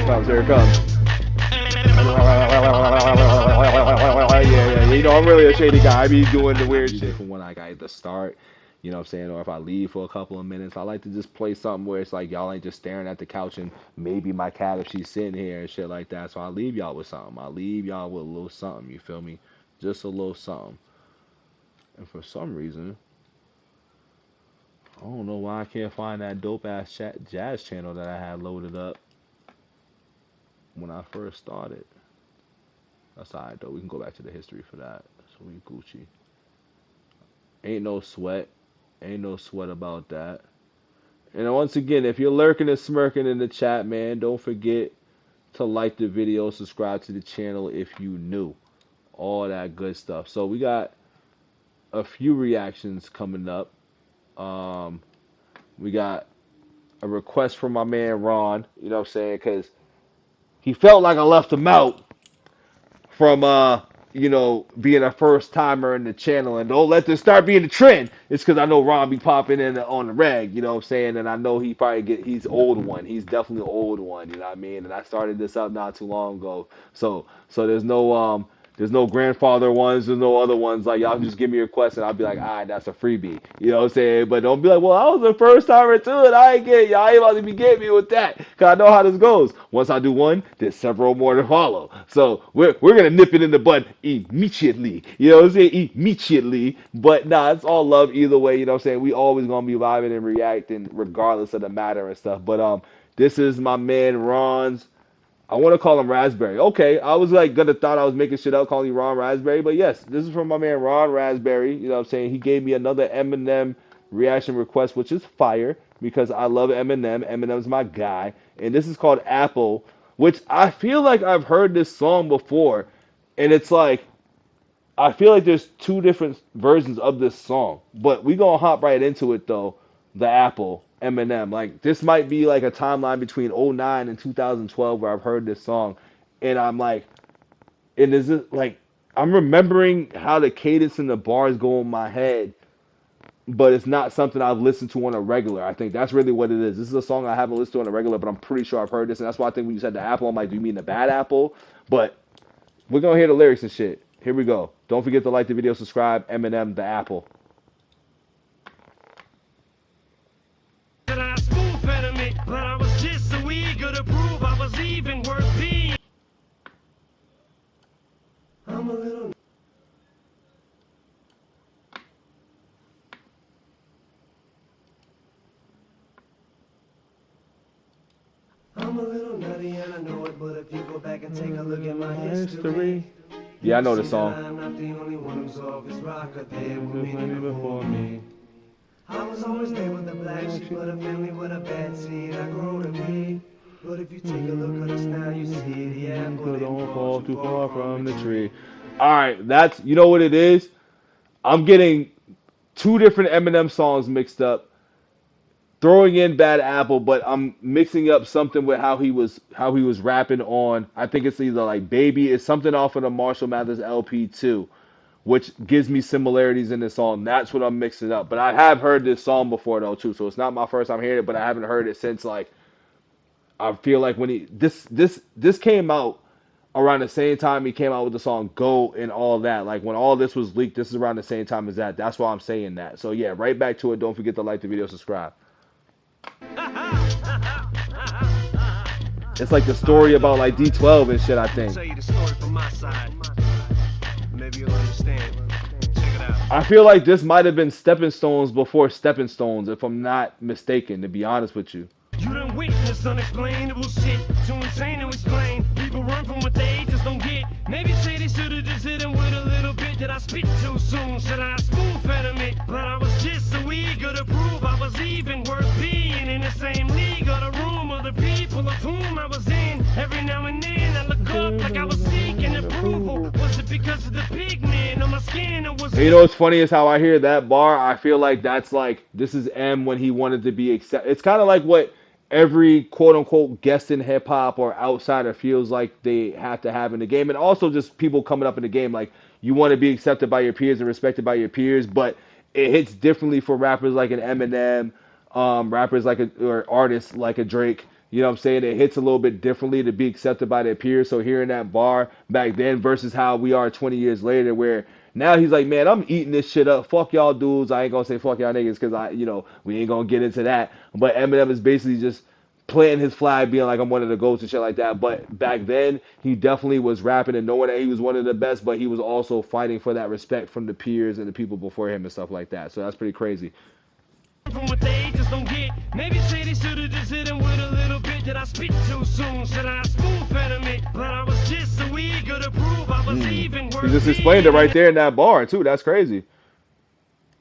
it comes, here it comes. Yeah. You know, I'm really a shady guy. I be doing the weird shit from when I got to start. You know what I'm saying? Or if I leave for a couple of minutes, I like to just play something where it's like y'all ain't just staring at the couch and maybe my cat if she's sitting here and shit like that. So I leave y'all with something. I leave y'all with a little something. You feel me? Just a little something. And for some reason, I don't know why I can't find that dope ass jazz channel that I had loaded up when I first started. That's alright though. We can go back to the history for that. So we Gucci. Ain't no sweat. Ain't no sweat about that. And once again, if you're lurking and smirking in the chat, man, don't forget to like the video, subscribe to the channel if you new. All that good stuff. So we got a few reactions coming up. We got a request from my man Ron, you know what I'm saying? Because he felt like I left him out from you know, being a first timer in the channel, and don't let this start being a trend. It's because I know Ron be popping in on the reg, you know what I'm saying, and I know he's old one. He's definitely an old one, you know what I mean. And I started this up not too long ago, so there's no grandfather ones, there's no other ones. Like y'all just give me a request and I'll be like, alright, that's a freebie, you know what I'm saying. But don't be like, well, I was the first timer to it. Y'all ain't about to be getting me with that, cause I know how this goes. Once I do one, there's several more to follow. So we're gonna nip it in the bud immediately. You know what I'm saying? Immediately. But nah, it's all love either way, you know what I'm saying? We always gonna be vibing and reacting regardless of the matter and stuff. But this is my man Ron's. I want to call him Raspberry. Okay, I was like gonna thought I was making shit up calling you Ron Raspberry, but yes, this is from my man Ron Raspberry. You know what I'm saying? He gave me another Eminem reaction request, which is fire because I love Eminem. Eminem's my guy, and this is called Apple, which I feel like I've heard this song before, and it's like I feel like there's two different versions of this song, but we gonna hop right into it though. The Apple, Eminem. Like this might be like a timeline between '09 and 2012 where I've heard this song, and I'm like, and is it like I'm remembering how the cadence and the bars go in my head, but it's not something I've listened to on a regular. I think that's really what it is. This is a song I haven't listened to on a regular, but I'm pretty sure I've heard this, and that's why I think when you said the Apple, I'm like, do you mean the bad apple? But we're gonna hear the lyrics and shit. Here we go. Don't forget to like the video, subscribe. Eminem, the Apple. That I spoon fed him, but I was just so eager to prove I was even worth being. I'm a little. I'm a little nutty and I know it, but if you go back and take a look at my history. Yeah, I know the song. I'm not the only one who's off his rocker. There were many before me. I was always there with the black sheep, but a family with a bad seed I grow to be. But if you take a look at us now, you see the apple don't fall too far from the tree. Alright, that's, you know what it is? I'm getting two different Eminem songs mixed up, throwing in Bad Apple, but I'm mixing up something with how he was rapping on. I think it's either like Baby, it's something off of the Marshall Mathers LP too, which gives me similarities in this song. That's what I'm mixing up. But I have heard this song before though too, so it's not my first time hearing it. But I haven't heard it since like I feel like when this came out around the same time he came out with the song Go and all that. Like when all this was leaked, this is around the same time as that. That's why I'm saying that. So yeah, right back to it. Don't forget to like the video, subscribe. It's like the story about like D12 and shit, I think. Tell you the story from my side. Maybe you'll understand. Check it out. I feel like this might have been Stepping Stones before Stepping Stones, if I'm not mistaken, to be honest with you. You done witnessed unexplainable shit, too insane to explain. People run from what they just don't get. Maybe say they should've just hit him with a little bit. Did I spit too soon? Should I spoon fed him it? But I was just so eager to prove I was even worth being in the same league or the room of the people of whom I was in. Every now and then I look up like I was seeking approval. Was it because of the pigment on my skin or was And you know what's funny is how I hear that bar, I feel like that's like, this is M when he wanted to be accepted. It's kind of like what every quote-unquote guest in hip-hop or outsider feels like they have to have in the game. And also just people coming up in the game, like you want to be accepted by your peers and respected by your peers, but it hits differently for rappers like an Eminem, rappers like or artists like a Drake, You know what I'm saying? It hits a little bit differently to be accepted by their peers. So hearing that bar back then versus how we are 20 years later, where now he's like, man, I'm eating this shit up. Fuck y'all dudes. I ain't gonna say fuck y'all niggas because we ain't gonna get into that. But Eminem is basically just planting his flag, being like I'm one of the goats and shit like that. But back then, he definitely was rapping and knowing that he was one of the best. But he was also fighting for that respect from the peers and the people before him and stuff like that. So that's pretty crazy. From what they just don't get. Maybe say they should've just hit him with a little bit. Did I speak too soon? Should I spoon fed him it? But I was just so eager to prove I was even worth. He just explained it right there in that bar too. That's crazy.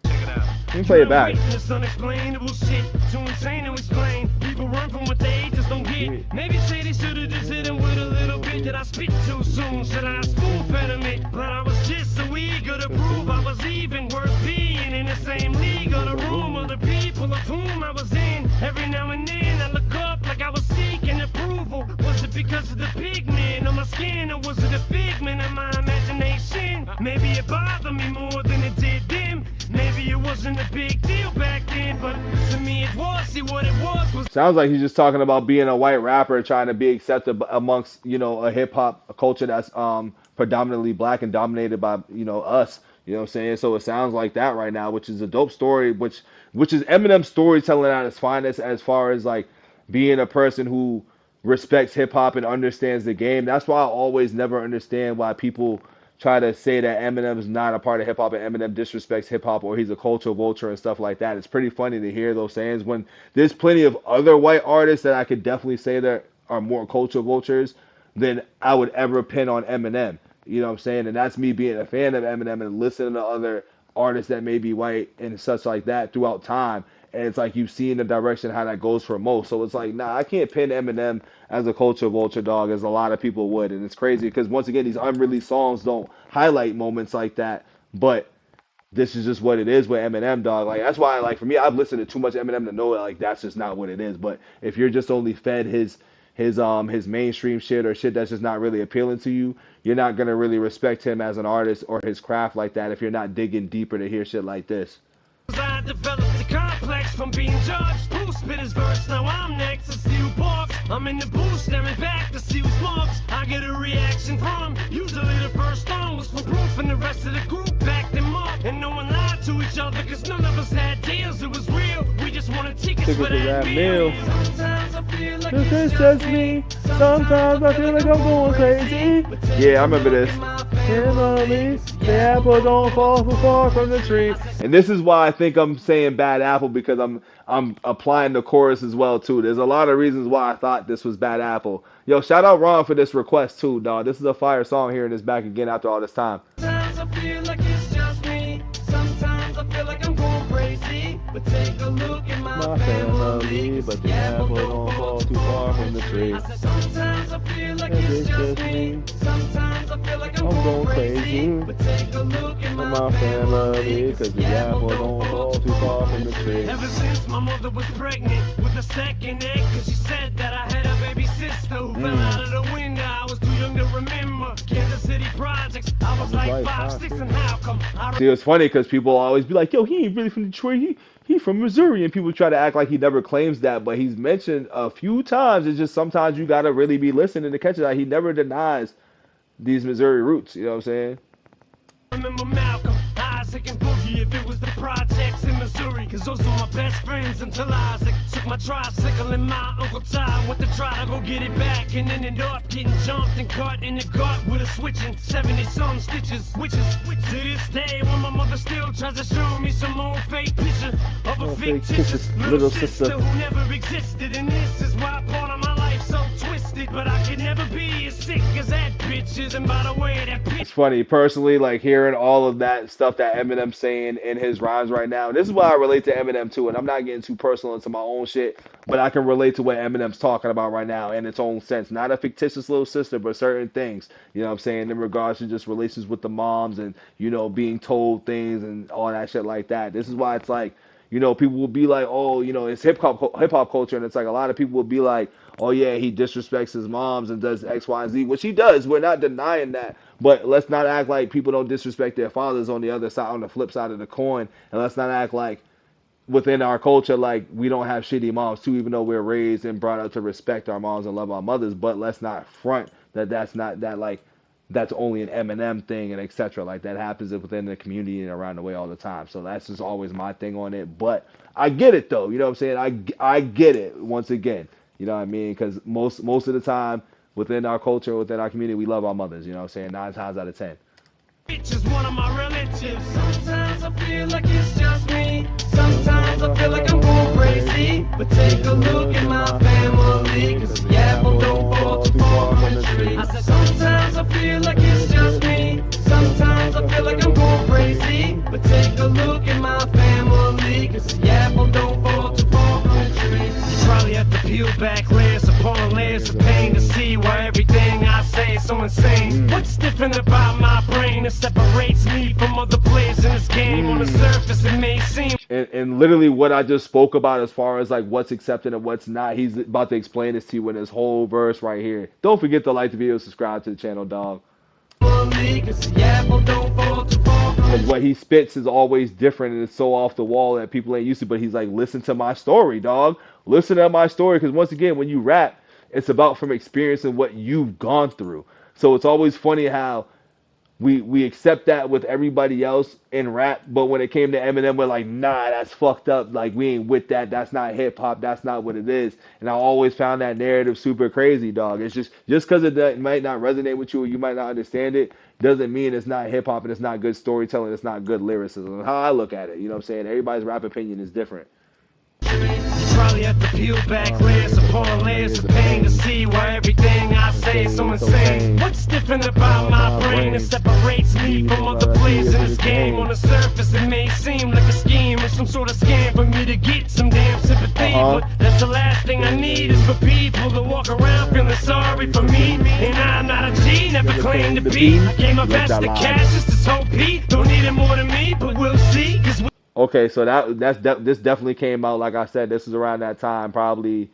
Check it out. Let me play it back. This unexplainable shit, too insane to explain. People run from what they just don't get. Maybe say they should've just hit him with a little bit. Did I speak too soon? Should I spoon fed him it? But I was just so eager to prove I was even worth being in the same league or the room of the people of whom I was in. Every now and then I look up like I was seeking approval. Was it because of the pigment on my skin, or was it a figment of my imagination? Maybe it bothered me more than it did them. Maybe it wasn't a big deal back then, but to me it was. See, what it was Sounds like he's just talking about being a white rapper trying to be accepted amongst a hip hop culture that's predominantly black and dominated by us. You know what I'm saying? So it sounds like that right now, which is a dope story, which is Eminem's storytelling at its finest as far as like being a person who respects hip hop and understands the game. That's why I always never understand why people try to say that Eminem's not a part of hip hop and Eminem disrespects hip hop or he's a cultural vulture and stuff like that. It's pretty funny to hear those sayings when there's plenty of other white artists that I could definitely say that are more cultural vultures than I would ever pin on Eminem. You know what I'm saying? And that's me being a fan of Eminem and listening to other artists that may be white and such like that throughout time. And it's like you've seen the direction how that goes for most. So it's like, nah, I can't pin Eminem as a culture vulture dog as a lot of people would. And it's crazy because once again, these unreleased songs don't highlight moments like that. But this is just what it is with Eminem, dog. Like that's why, like for me, I've listened to too much Eminem to know that like that's just not what it is. But if you're just only fed his mainstream shit or shit that's just not really appealing to you, you're not gonna really respect him as an artist or his craft like that if you're not digging deeper to hear shit like this. I developed a complex from being judged. Who spit his verse? Now I'm next to see who barks. I'm in the booth staring back to see who's marks. I get a reaction from. Usually the first song was for proof and the rest of the group backed them up. And no one lied to each other cause none of us had deals. It was real. We just wanted tickets for that meal. Sometimes I feel like it's just me. Sometimes I feel like I'm going crazy. Yeah, I remember this. The apple don't fall so far from the tree. And this is why I think I'm saying Bad Apple because I'm applying the chorus as well too. There's a lot of reasons why I thought this was Bad Apple. Yo, shout out Ron for this request too, dog. This is a fire song hearing this back again after all this time. Sometimes I feel like it's just me. Sometimes I feel like I'm going crazy. But take a look at my family. But the apple don't fall too far from the tree. I said sometimes I feel like it's just me. Sometimes I feel like I'm going crazy. But take a look at my family. Cause the apple don't fall too far from the tree. Ever since my mother was pregnant with a second egg, cause she said that I had a baby sister who fell out of the window. I was too young to remember. Kansas City projects. I was like 5, 6, and how come See, it's funny because people always be like, yo, he ain't really from Detroit. He from Missouri. And people try to act like he never claims that, but he's mentioned a few times. It's just sometimes you got to really be listening to catch it. Like, he never denies these Missouri roots. You know what I'm saying? remember Malcolm, Isaac, and Boogie if it was the projects in Missouri. Cause those were my best friends until Isaac took my tricycle and my Uncle Ty went to try to go get it back. And ended up getting jumped and cut in the gut with a switching 70-some stitches. Which is to this day when my mother still tries to show me some old fake picture of a fictitious little sister who never existed. And this is why part of my life so twisted. But I could never be as sick as that bitch is. And by the way, that bitch. It's funny, personally, like hearing all of that stuff that Eminem's saying in his rhymes right now. This is why I relate to Eminem too, and I'm not getting too personal into my own shit, but I can relate to what Eminem's talking about right now in its own sense. Not a fictitious little sister, but certain things, you know what I'm saying, in regards to just relations with the moms and, you know, being told things and all that shit like that. This is why it's like, you know, people will be like, oh, you know, it's hip hop culture, and it's like a lot of people will be like, oh yeah, he disrespects his moms and does X, Y, and Z, which he does. We're not denying that, but let's not act like people don't disrespect their fathers on the other side, on the flip side of the coin, and let's not act like within our culture, like we don't have shitty moms too, even though we're raised and brought up to respect our moms and love our mothers. But let's not front that that's not that like that's only an Eminem thing and etc. Like that happens within the community and around the way all the time. So that's just always my thing on it. But I get it though. You know what I'm saying? I get it once again. You know what I mean? Because most of the time within our culture, within our community, we love our mothers. You know what I'm saying? 9 times out of 10. Bitch is one of my relatives. Sometimes I feel like it's just me. Sometimes I feel like I'm going crazy. But take a look at my family. Cause the apple don't fall too far from the tree. I said sometimes I feel like it's just me. Sometimes I feel like I'm going crazy. But take a look at my family. Cause the apple don't fall too far from the tree. You probably have to peel back layers upon layers of pain to see why everything I say is so insane. What's different about my brain that separates me from other players in this game? On the surface it may seem. And literally what I just spoke about as far as like what's accepted and what's not, he's about to explain this to you in this whole verse right here. Don't forget to like the video, subscribe to the channel, dog. Because what he spits is always different and it's so off the wall that people ain't used to. But he's like, listen to my story, dog. Listen to my story. Because once again, when you rap, it's about from experience and what you've gone through. So it's always funny how we accept that with everybody else in rap, but when it came to Eminem, we're like, nah, that's fucked up. Like we ain't with that. That's not hip hop. That's not what it is. And I always found that narrative super crazy, dog. It's just because it might not resonate with you or you might not understand it, doesn't mean it's not hip hop and it's not good storytelling. It's not good lyricism. How I look at it, you know what I'm saying? Everybody's rap opinion is different. You probably have to peel back layers upon layers of pain to see why everything I say is so insane. What's different about my brain that separates me from other players in this game? On the surface it may seem like a scheme or some sort of scam for me to get some damn sympathy, but that's the last thing I need is for people to walk around feeling sorry for me. And I'm not a G, never claimed to be. I gave my best to cash just to hope he don't need it more than me, but we'll see. Okay, so this definitely came out, like I said, this is around that time, probably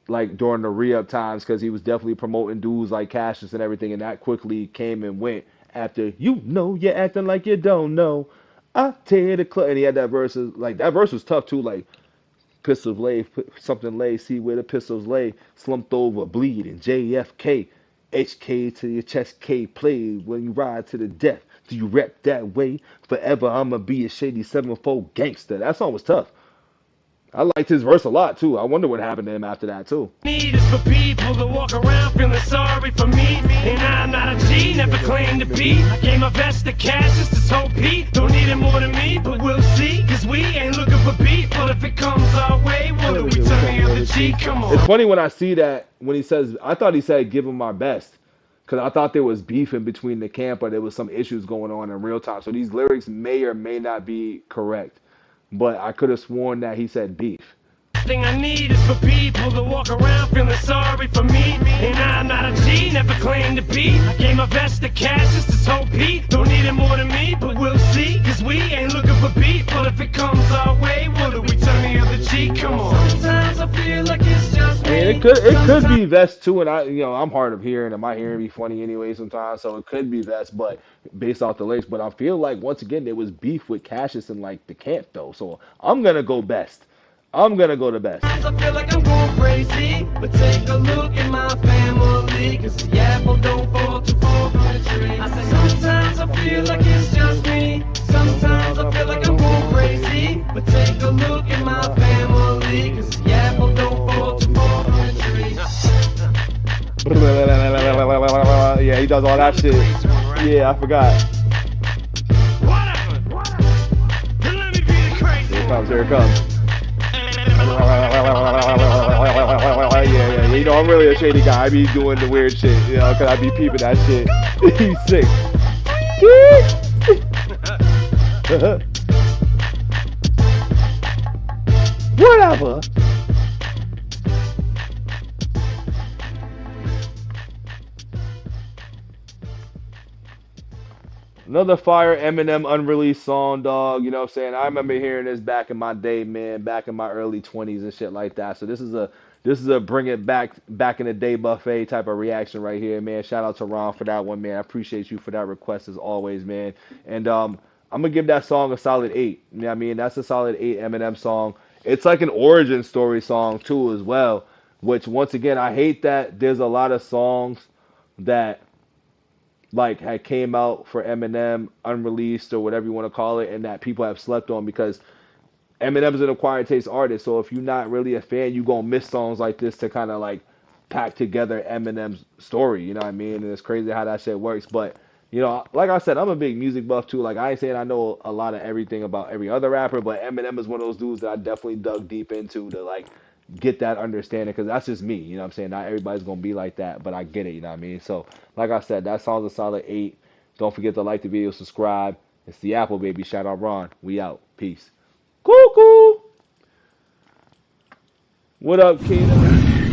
like during the re-up times, because he was definitely promoting dudes like Cassius and everything, and that quickly came and went after, you know, you're acting like you don't know. I tear the club, and he had that verse, like that verse was tough too, like pistols lay, something lay, see where the pistols lay, slumped over, bleeding, JFK, HK to your chest, K play when you ride to the death. Do you rep that way? Forever I'ma be a shady 7-4 gangster. That song was tough. I liked his verse a lot too. I wonder what happened to him after that too. Need is for people to walk around feeling sorry for me. And I'm not a G, never claimed to be. I gave my best to cash just to hope he don't need it more than me, but we'll see. Cause we ain't looking for beef, but if it comes our way, what do we tell me of the G? Come on. It's funny when I see that, when he says, I thought he said give him our best. Because I thought there was beef in between the camp, or there was some issues going on in real time. So these lyrics may or may not be correct. But I could have sworn that he said beef. Thing I need is for people to walk around feeling sorry for me. And I'm not a G, never claimed to be. I gave my best to cash just to hope he don't need it more than me, but we'll see. Cause we ain't looking for beef, but if it comes our way, what do we tell me of the G? Come on. Sometimes I feel like it's just me. I mean, it could be Vest too, and I'm hard of hearing, and my hearing be funny anyway sometimes, so it could be Vest, but based off the lyrics. But I feel like once again there was beef with Cassius and like the camp though, so I'm gonna go Best. I'm gonna go to Best. I feel like I'm going crazy, but take a look at my family, cause the apple don't fall too far from the tree. I said sometimes I feel like it's just me. Sometimes I feel like I'm going crazy, but take a look at my family, cause the apple don't fall too far from the tree. Yeah, he does all that shit. Yeah, I forgot. Whatever. Then let me be the crazy. Here it comes. Yeah. You know, I'm really a shady guy. I be doing the weird shit, you know, cause I be peeping that shit. He's sick. Whatever. Another fire Eminem unreleased song, dog. You know what I'm saying? I remember hearing this back in my day, man, back in my early 20s and shit like that. So this is a bring it back in the day buffet type of reaction right here, man. Shout out to Ron for that one, man. I appreciate you for that request as always, man. And I'm gonna give that song a solid 8. You know what I mean? That's a solid 8 Eminem song. It's like an origin story song too as well, which once again I hate that there's a lot of songs that like had came out for Eminem unreleased or whatever you want to call it, and that people have slept on because Eminem's an acquired taste artist. So if you're not really a fan, you gonna miss songs like this to kind of like pack together Eminem's story. You know what I mean? And it's crazy how that shit works. But you know, like I said, I'm a big music buff too. Like I ain't saying I know a lot of everything about every other rapper, but Eminem is one of those dudes that I definitely dug deep into to like get that understanding because that's just me. You know what I'm saying? Not everybody's gonna be like that, but I get it. You know what I mean? So like I said, that song's a solid 8. Don't forget to like the video, subscribe. It's the Apple baby. Shout out Ron. We out. Peace. Cuckoo. What up, Keenan?